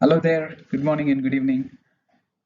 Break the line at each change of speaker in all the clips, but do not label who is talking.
Hello there, good morning and good evening.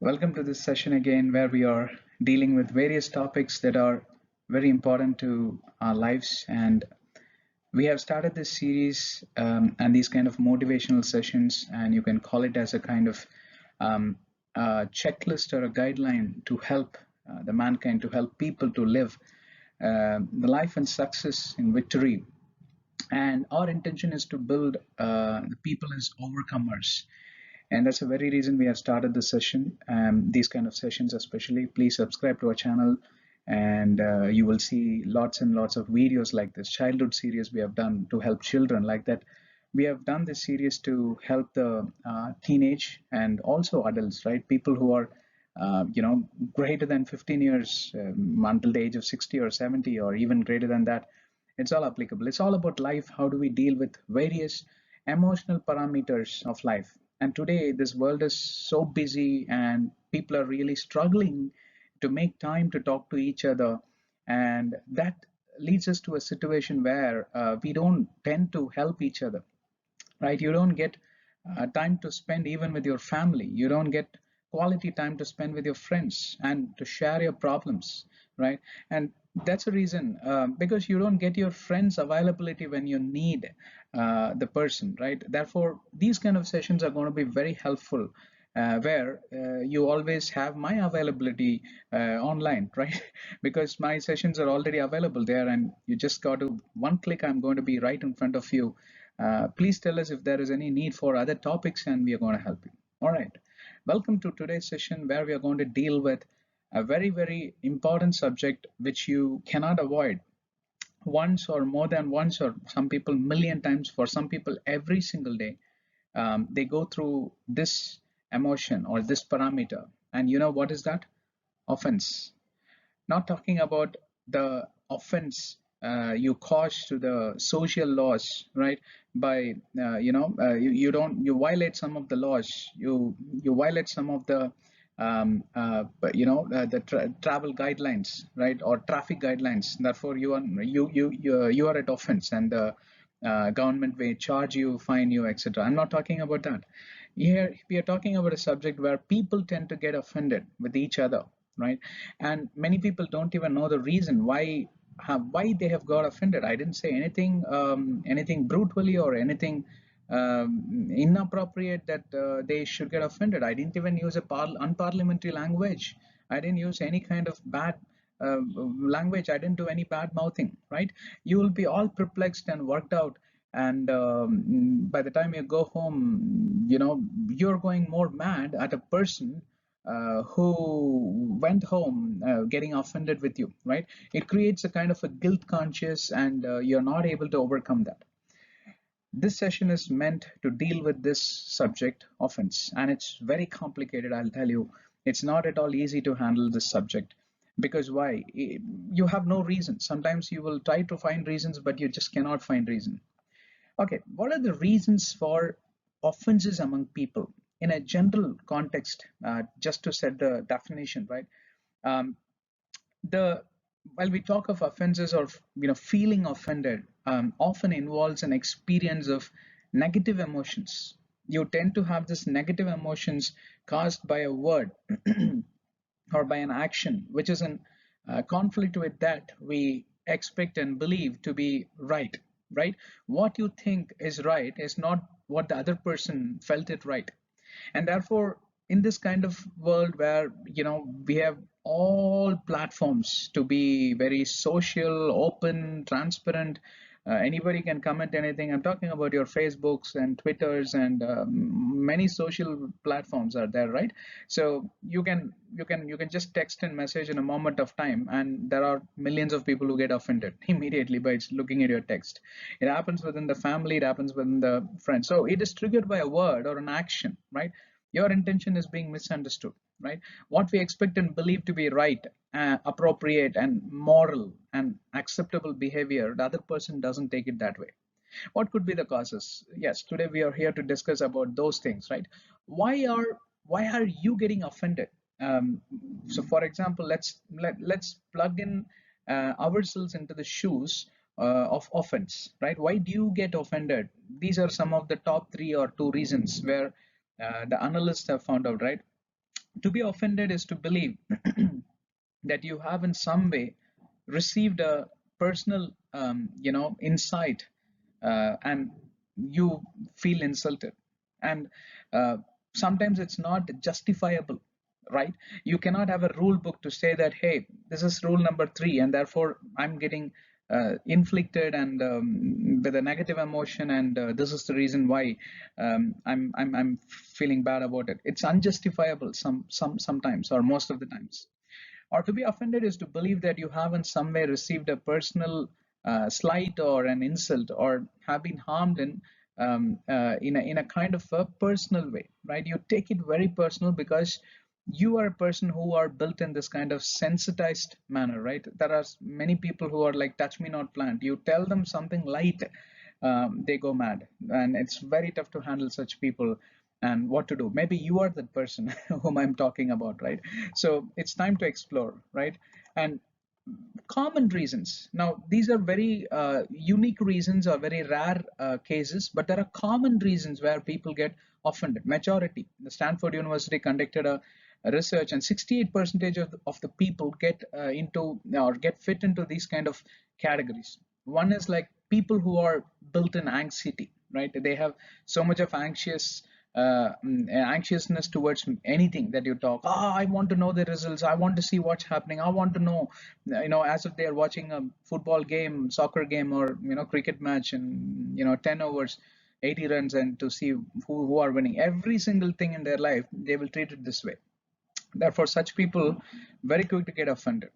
Welcome to this session again where we are dealing with various topics that are very important to our lives. And we have started this series and these kind of motivational sessions, and you can call it as a kind of checklist or a guideline to help the mankind, to help people to live the life and success in victory. And our intention is to build the people as overcomers, and that's the very reason we have started this session. These kind of sessions especially, please subscribe to our channel, and you will see lots and lots of videos like this childhood series we have done to help children like that. We have done this series to help the teenage and also adults, right? People who are greater than 15 years, until the age of 60 or 70 or even greater than that. It's all applicable. It's all about life. How do we deal with various emotional parameters of life? And today, this world is so busy, and people are really struggling to make time to talk to each other. And that leads us to a situation where we don't tend to help each other, right? You don't get time to spend even with your family. You don't get quality time to spend with your friends and to share your problems, right? And that's a reason, because you don't get your friends availability when you need the person, right? Therefore these kind of sessions are going to be very helpful, where you always have my availability online, right? Because my sessions are already available there, and you just got to one click, I'm going to be right in front of you. Please tell us if there is any need for other topics, and we are going to help you. All right. Welcome to today's session where we are going to deal with a very, very important subject which you cannot avoid once or more than once, or some people million times, for some people every single day. They go through this emotion or this parameter. And you know what is that? Offense. Not talking about the offense you cause to the social laws, right? By you don't, you violate some of the laws, you violate some of the travel guidelines, right? Or traffic guidelines. Therefore you are at offense, and the government may charge you, fine you, etc. I'm not talking about that. Here we are talking about a subject where people tend to get offended with each other, right? And many people don't even know the reason why they have got offended. I didn't say anything anything brutally or anything inappropriate that they should get offended. I didn't even use a unparliamentary language. I didn't use any kind of bad language. I didn't do any bad mouthing, right? You will be all perplexed and worked out, and by the time you go home, you're going more mad at a person who went home getting offended with you, right? It creates a kind of a guilt conscious, and you're not able to overcome that. This session is meant to deal with this subject, offense, and it's very complicated, I'll tell you. It's not at all easy to handle this subject. Because why? You have no reason. Sometimes you will try to find reasons, but you just cannot find reason. Okay, what are the reasons for offenses among people in a general context? Just to set the definition, right? Um, the While we talk of offenses, or feeling offended, often involves an experience of negative emotions. You tend to have this negative emotions caused by a word or by an action which is in conflict with that we expect and believe to be right, right? What you think is right is not what the other person felt it right. And therefore, in this kind of world where we have all platforms to be very social, open, transparent, anybody can comment anything. I'm talking about your Facebooks and Twitters, and many social platforms are there, right? So you can just text and message in a moment of time, and there are millions of people who get offended immediately by looking at your text. It happens within the family, it happens within the friends. So it is triggered by a word or an action, right? Your intention is being misunderstood, right? What we expect and believe to be right, appropriate and moral and acceptable behavior, the other person doesn't take it that way. What could be the causes? Yes, today we are here to discuss about those things, right? Why are you getting offended? So for example, let's plug in ourselves into the shoes of offense, right? Why do you get offended? These are some of the top three or two reasons where The analysts have found out, right? To be offended is to believe that you have in some way received a personal insight, and you feel insulted, and uh, sometimes it's not justifiable, right? You cannot have a rule book to say that, hey, this is rule number 3 and therefore I'm getting inflicted and with a negative emotion, and this is the reason why I'm feeling bad about it. It's unjustifiable sometimes, or most of the times. Or to be offended is to believe that you have in some way received a personal slight or an insult, or have been harmed in a kind of a personal way, right? You take it very personal because you are a person who are built in this kind of sensitized manner, right? There are many people who are like touch me not plant. You tell them something light, they go mad, and it's very tough to handle such people. And what to do? Maybe you are that person whom I'm talking about, right? So it's time to explore, right? And common reasons. Now, these are very unique reasons or very rare cases, but there are common reasons where people get offended. Majority. The Stanford University conducted a research, and 68% of the people get into or get fit into these kind of categories. One is like people who are built in anxiety, right? They have so much of anxiousness towards anything that you talk. I want to know the results. I want to see what's happening. I want to know, as if they're watching a football game, soccer game, or cricket match, and 10 overs, 80 runs, and to see who are winning. Every single thing in their life, they will treat it this way. Therefore, such people very quick to get offended.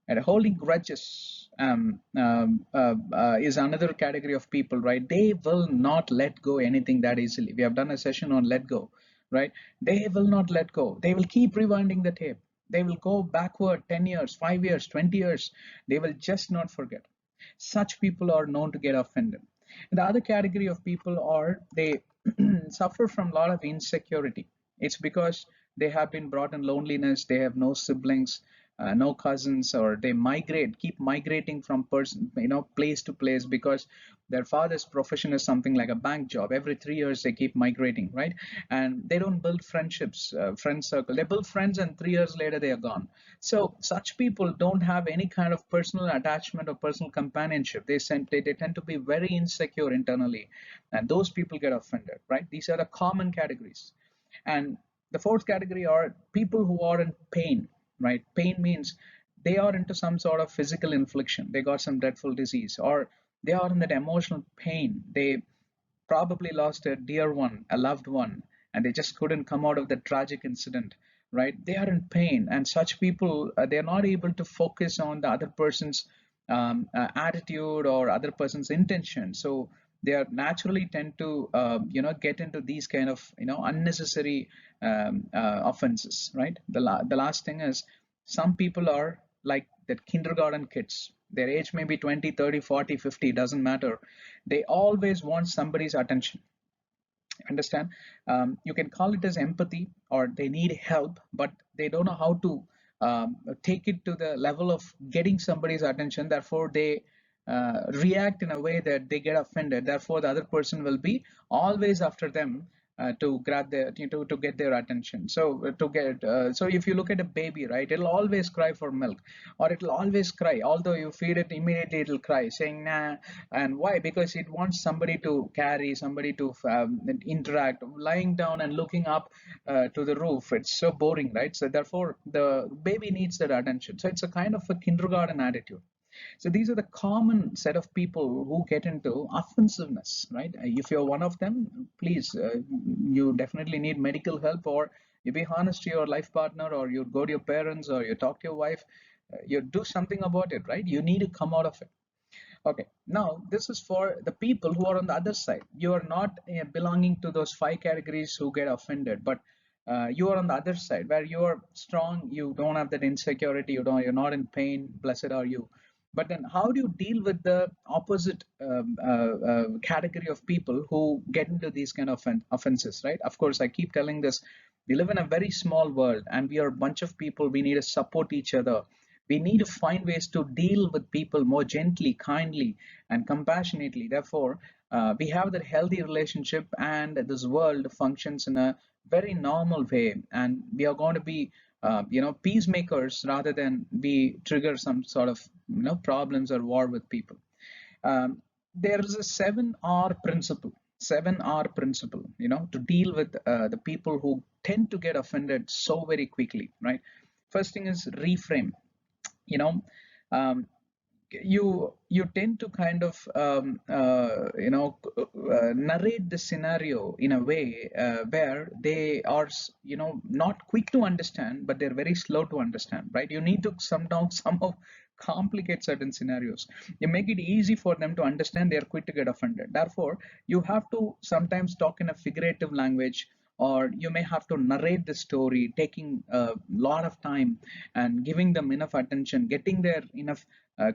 And holding grudges is another category of people, right? They will not let go anything that easily. We have done a session on let go, right? They will not let go. They will keep rewinding the tape. They will go backward 10 years, 5 years, 20 years. They will just not forget. Such people are known to get offended. And the other category of people are they suffer from a lot of insecurity. It's because they have been brought in loneliness, they have no siblings, no cousins, or they keep migrating from place to place because their father's profession is something like a bank job. Every 3 years they keep migrating, right? And they don't build friendships, friend circle. They build friends, and 3 years later they are gone. So such people don't have any kind of personal attachment or personal companionship. They tend to be very insecure internally, and those people get offended, right? These are the common categories. And the fourth category are people who are in pain, right? Pain means they are into some sort of physical infliction. They got some dreadful disease, or they are in that emotional pain. They probably lost a dear one, a loved one, and they just couldn't come out of the tragic incident, right? They are in pain, and such people, they're not able to focus on the other person's attitude or other person's intention. So they are naturally tend to, get into these kind of, unnecessary offenses, right? The last thing is some people are like that kindergarten kids. Their age may be 20, 30, 40, 50, doesn't matter. They always want somebody's attention. Understand? You can call it as empathy, or they need help, but they don't know how to take it to the level of getting somebody's attention. Therefore, they react in a way that they get offended. Therefore, the other person will be always after them to grab their to get their attention. So if you look at a baby, right, it'll always cry for milk, or it'll always cry. Although you feed it immediately, it'll cry, saying nah. And why? Because it wants somebody to carry, somebody to interact. Lying down and looking up to the roof, it's so boring, right? So therefore, the baby needs that attention. So it's a kind of a kindergarten attitude. So these are the common set of people who get into offensiveness, right? If you're one of them, please, you definitely need medical help, or you be honest to your life partner, or you go to your parents, or you talk to your wife. You do something about it, right? You need to come out of it. Okay, now this is for the people who are on the other side. You are not belonging to those 5 categories who get offended, but you are on the other side where you are strong. You don't have that insecurity. You're not in pain. Blessed are you. But then, how do you deal with the opposite category of people who get into these kind of offenses, right? Of course, I keep telling this. We live in a very small world, and we are a bunch of people. We need to support each other. We need to find ways to deal with people more gently, kindly, and compassionately. Therefore, We have that healthy relationship, and this world functions in a very normal way, and we are going to be peacemakers rather than we trigger some sort of problems or war with people. There is a 7R principle, 7R principle, to deal with the people who tend to get offended so very quickly, right? First thing is reframe. You know, um, you tend to kind of narrate the scenario in a way where they are not quick to understand, but they're very slow to understand, right? You need to somehow complicate certain scenarios. You make it easy for them to understand, they're quick to get offended. Therefore, you have to sometimes talk in a figurative language, or you may have to narrate the story, taking a lot of time and giving them enough attention, getting their enough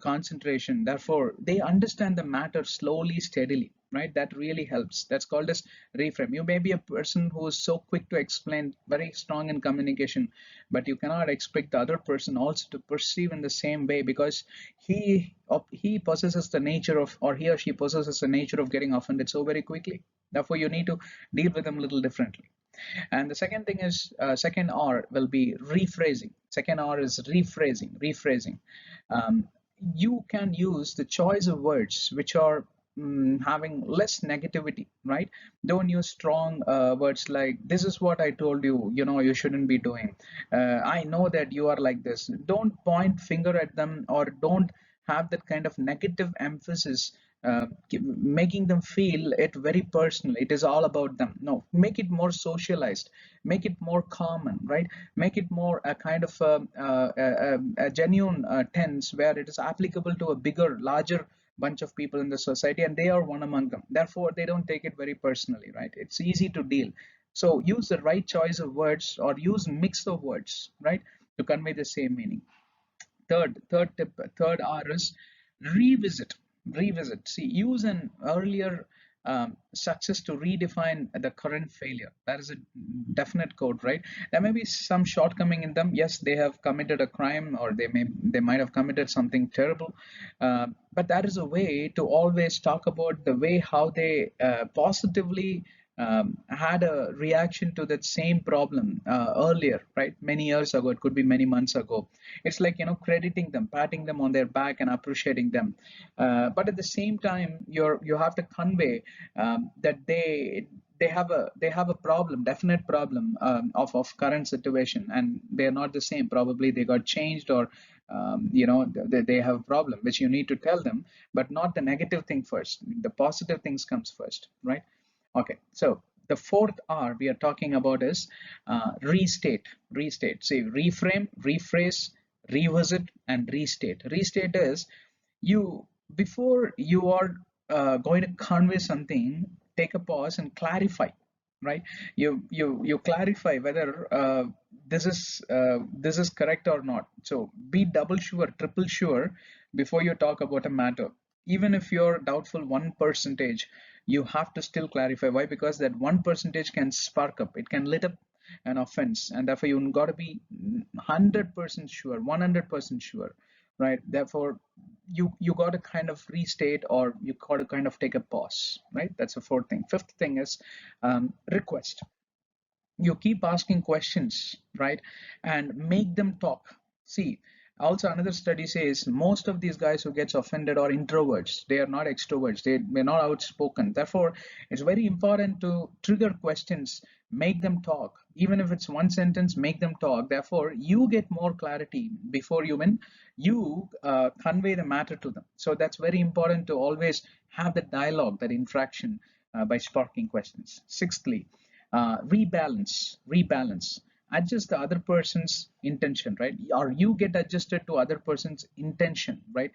concentration. Therefore, they understand the matter slowly, steadily, right? That really helps. That's called as reframe. You may be a person who is so quick to explain, very strong in communication, but you cannot expect the other person also to perceive in the same way, because he possesses the nature of, or he or she possesses the nature of getting offended so very quickly. Therefore, you need to deal with them a little differently. And the second thing is, second R will be rephrasing. Second R is rephrasing. Um, you can use the choice of words which are having less negativity, right? Don't use strong words like, this is what I told you, you shouldn't be doing. I know that you are like this. Don't point finger at them, or don't have that kind of negative emphasis, making them feel it very personal. It is all about them. No, make it more socialized, make it more common, right? Make it more a kind of a genuine tense where it is applicable to a bigger, larger bunch of people in the society, and they are one among them. Therefore, they don't take it very personally, right? It's easy to deal. So use the right choice of words, or use mix of words, right, to convey the same meaning. Third tip, third R is revisit. Revisit. See, use an earlier success to redefine the current failure. That is a definite code, right? There may be some shortcoming in them. Yes, they have committed a crime, or they might have committed something terrible, but that is a way to always talk about the way how they positively had a reaction to that same problem earlier, right? Many years ago, it could be many months ago. It's like, crediting them, patting them on their back, and appreciating them. But at the same time, you have to convey that they have a problem, definite problem, of current situation, and they're not the same. Probably they got changed, or they have a problem which you need to tell them, but not the negative thing first. The positive things comes first, right? Okay, so the fourth R we are talking about is restate. Restate. See, reframe, rephrase, revisit, and restate. Restate is, you before you are going to convey something, take a pause and clarify, right? You clarify whether this is correct or not. So be double sure, triple sure before you talk about a matter. Even if you're doubtful 1%, you have to still clarify. Why? Because that 1% can spark up, it can lit up an offense, and therefore you got to be 100% sure, 100% sure, right? Therefore, you got to kind of restate, or you got to kind of take a pause, right? That's the fourth thing. Fifth thing is request. You keep asking questions, right, and make them talk. See, also another study says most of these guys who gets offended are introverts. They are not extroverts. They're not outspoken. Therefore, it's very important to trigger questions, make them talk. Even if it's one sentence, make them talk. Therefore, you get more clarity before you convey the matter to them. So that's very important, to always have the dialogue, that interaction, by sparking questions. Sixthly, rebalance, adjust the other person's intention, right? Or you get adjusted to other person's intention, right?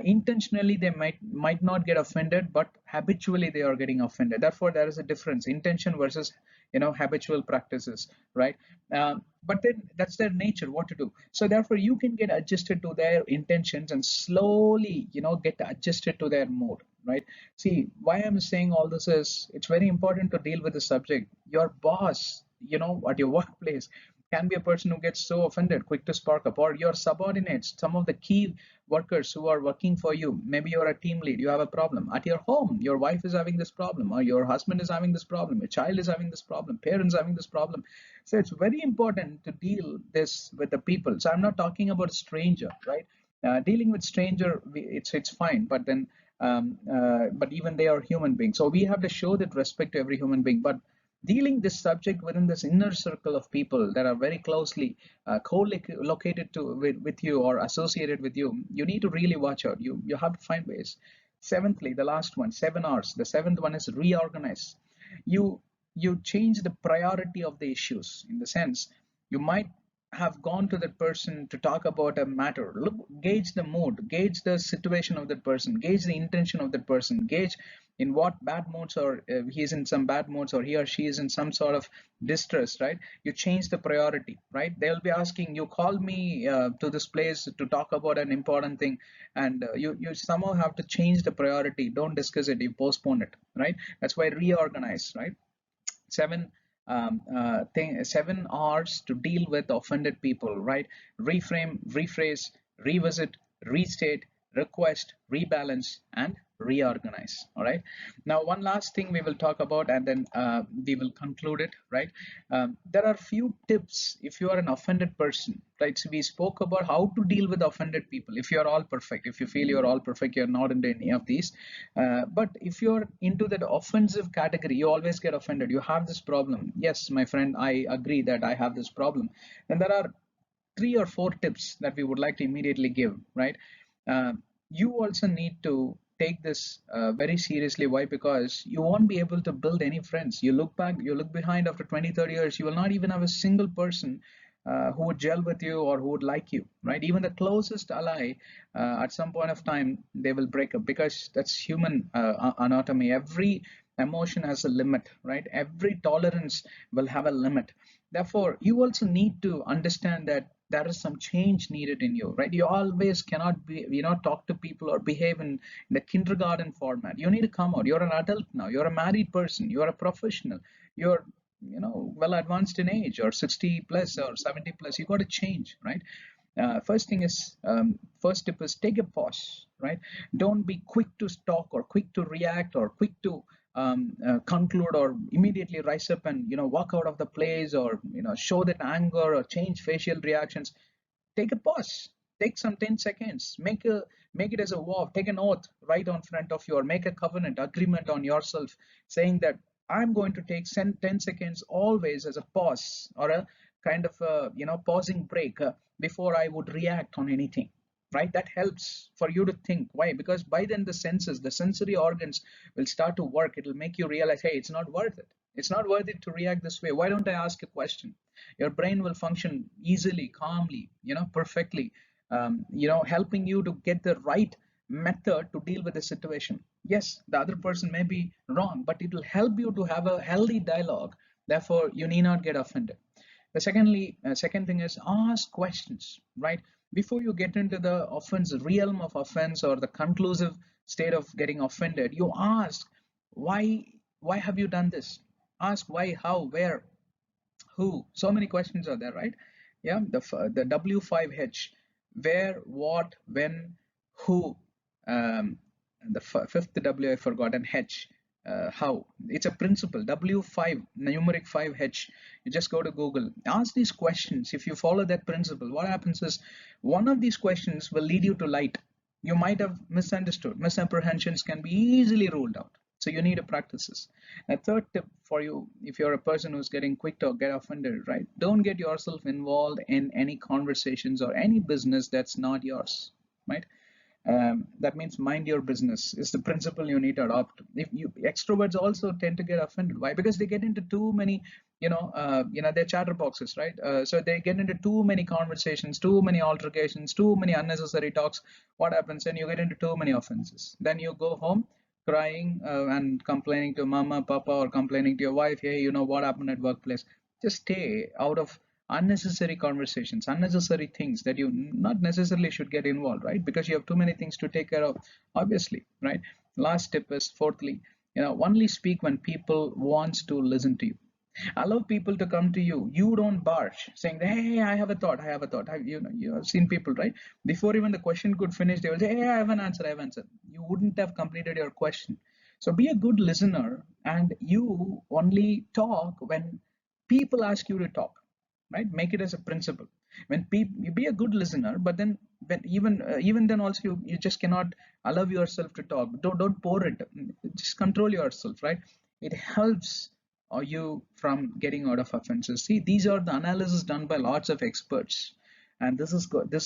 Intentionally they might not get offended, but habitually they are getting offended. Therefore, there is a difference, intention versus habitual practices, right? But then that's their nature, what to do. So therefore, you can get adjusted to their intentions, and slowly get adjusted to their mood, right? See, why I'm saying all this is, it's very important to deal with the subject. Your boss, at your workplace, can be a person who gets so offended, quick to spark up, or your subordinates, some of the key workers who are working for you. Maybe you're a team lead, you have a problem at your home, your wife is having this problem, or your husband is having this problem, your child is having this problem, parents having this problem. So it's very important to deal this with the people. So I'm not talking about a stranger, right? Dealing with stranger, it's fine, but then but even they are human beings, so we have to show that respect to every human being. But dealing this subject within this inner circle of people that are very closely co-located to with you or associated with you, you need to really watch out. You have to find ways. Seventhly, the last one, 7 R's. The seventh one is reorganize. You you change the priority of the issues, in the sense you might have gone to that person to talk about a matter. Look, gauge the mood, gauge the situation of that person, gauge the intention of that person, gauge in what bad moods, or he's in some bad moods, or he or she is in some sort of distress, right? You change the priority, right? They'll be asking, you called me to this place to talk about an important thing, and you somehow have to change the priority. Don't discuss it, you postpone it, right? That's why reorganize, right? seven 7 R's to deal with offended people, right? Reframe, rephrase, revisit, restate, request, rebalance, and reorganize. All right. Now, one last thing we will talk about, and then we will conclude it, right? There are few tips if you are an offended person, right? So we spoke about how to deal with offended people. If you're all perfect, if you feel you're all perfect, you're not into any of these. But if you're into that offensive category, you always get offended. You have this problem. Yes, my friend, I agree that I have this problem. Then there are 3 or 4 tips that we would like to immediately give, right? Uh, you also need to take this very seriously. Why? Because you won't be able to build any friends. You look back, you look behind after 20, 30 years, you will not even have a single person who would gel with you or who would like you, right? Even the closest ally, at some point of time, they will break up, because that's human anatomy. Every emotion has a limit, right? Every tolerance will have a limit. Therefore, you also need to understand that there is some change needed in you, right? You always cannot be, talk to people or behave in the kindergarten format. You need to come out. You're an adult now. You're a married person. You're a professional. You're, well advanced in age, or 60 plus or 70 plus. You got to change, right? First tip is take a pause, right? Don't be quick to talk, or quick to react, or quick to conclude, or immediately rise up and walk out of the place, or show that anger or change facial reactions. Take a pause, take some 10 seconds, make it as a vow, take an oath right on front of you, or make a covenant agreement on yourself, saying that I'm going to take 10 seconds always as a pause, or a kind of a pausing break before I would react on anything, right? That helps for you to think. Why? Because by then the sensory organs will start to work. It will make you realize, hey, it's not worth it. It's not worth it to react this way. Why don't I ask a question? Your brain will function easily, calmly, perfectly, helping you to get the right method to deal with the situation. Yes, the other person may be wrong, but it will help you to have a healthy dialogue. Therefore, you need not get offended. Second thing is, ask questions, right? Before you get into the offense realm of offense, or the conclusive state of getting offended, you ask, why why have you done this? Ask why, how, where, who. So many questions are there, right? Yeah, the W5H: where, what, when, who. And the fifth W I forgot, and H, how. It's a principle. W5, numeric 5H. You just go to Google, ask these questions. If you follow that principle, what happens is, one of these questions will lead you to light. You might have misunderstood. Misapprehensions can be easily ruled out. So you need to practice this. A third tip for you, if you're a person who's getting quick to get offended, right? Don't get yourself involved in any conversations or any business that's not yours, right? That means mind your business is the principle you need to adopt. If you extroverts also tend to get offended, why? Because they get into too many, they're chatterboxes, right? So they get into too many conversations, too many altercations, too many unnecessary talks. What happens? And you get into too many offenses. Then you go home crying and complaining to mama, papa, or complaining to your wife. Hey, what happened at workplace? Just stay out of unnecessary conversations, unnecessary things that you not necessarily should get involved, right? Because you have too many things to take care of, obviously, right? Last tip is, fourthly, only speak when people wants to listen to you. Allow people to come to you. You don't barge saying, hey, I have a thought, I have a thought. You have seen people, right? Before even the question could finish, they will say, hey, I have an answer, I have an answer. You wouldn't have completed your question. So be a good listener, and you only talk when people ask you to talk, right? Make it as a principle. When people, you be a good listener, but then when even then also you just cannot allow yourself to talk. Don't pour it. Just control yourself, right? It helps you from getting out of offenses. See, these are the analysis done by lots of experts, and this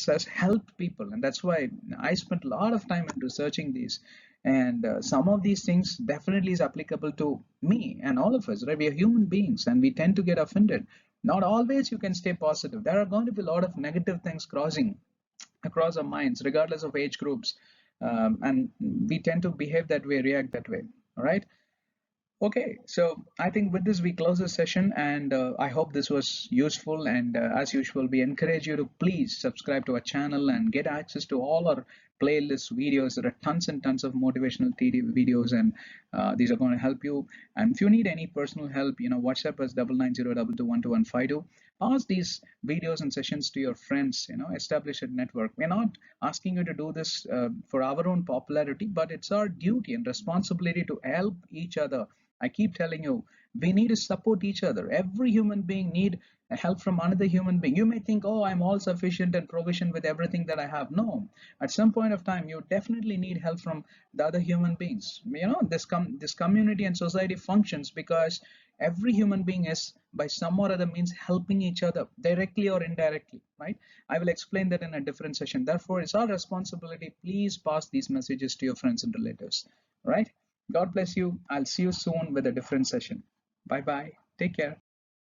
has helped people, and that's why I spent a lot of time in researching these. And some of these things definitely is applicable to me and all of us, right? We are human beings, and we tend to get offended. Not always you can stay positive. There are going to be a lot of negative things crossing across our minds, regardless of age groups, and we tend to behave that way, react that way. All right. Okay, so I think with this we close the session, and I hope this was useful. And as usual, we encourage you to please subscribe to our channel and get access to all our playlist videos. There are tons and tons of motivational TD videos, and these are going to help you. And if you need any personal help, WhatsApp us 9902221215. Pass these videos and sessions to your friends. Establish a network. We're not asking you to do this for our own popularity, but it's our duty and responsibility to help each other. I keep telling you, we need to support each other. Every human being need help from another human being. You may think, oh, I'm all sufficient and provisioned with everything that I have. No, at some point of time, you definitely need help from the other human beings. This community and society functions because every human being is by some or other means helping each other directly or indirectly, right? I will explain that in a different session. Therefore, it's our responsibility. Please pass these messages to your friends and relatives, right? God bless you. I'll see you soon with a different session. Bye bye. Take care.